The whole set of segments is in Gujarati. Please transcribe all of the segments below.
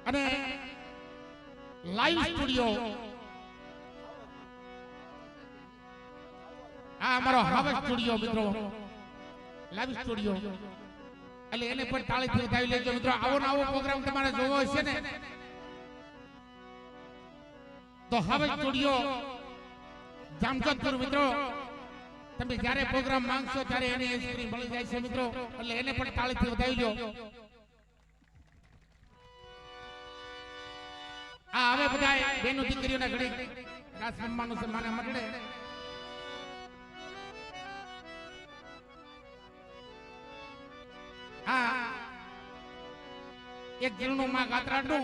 અને લાઈવ સ્ટુડિયો આ અમારો હાવ સ્ટુડિયો મિત્રો લાઈવ સ્ટુડિયો એટલે એને પણ તાળીથી વધાવી લેજો મિત્રો. આવો ને આવો પ્રોગ્રામ તમારે જોવો હશે ને તો હાવ સ્ટુડિયો જામજોધપુર મિત્રો તમે જ્યારે પ્રોગ્રામ માંગશો ત્યારે એને સ્ક્રીન મળી જાય છે મિત્રો. એટલે એને પણ તાળીથી વધાવી લો. આ હવે બધા બેનો દીકરીઓના ઘડી રાસ રમવાનું છે માને મંડળે. હા એક જીલનું માં ગાત્રાડું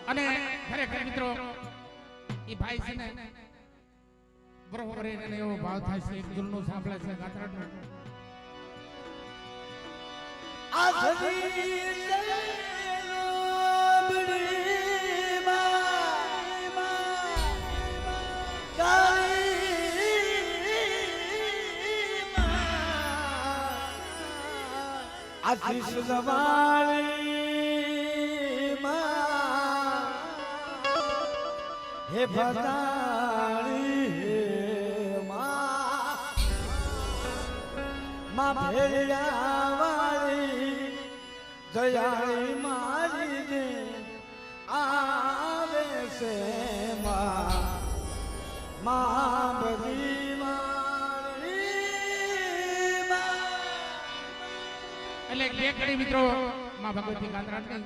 અને ખરેખર મિત્રો એ ભાઈ છે ને બરોબર એને એવો ભાવ થાય છે. એક દિલનું સાંભળે છે ગાત્રાનું આશીષ દવાળી હે ભદાણી હે માં ભેળિયા વાળી દયાળી મારી ને આવે છે માં બધી મારી એટલે બે કડી મિત્રો માં ભગવતી ગાત્રાની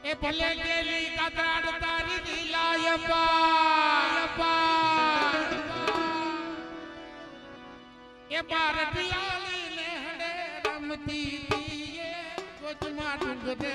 એ ભલે ગેલી કાતરાડ તારી દિલાય પા એ બાર દિયાલી લેહડે રમતી તીએ કોચમાં ડુંગરે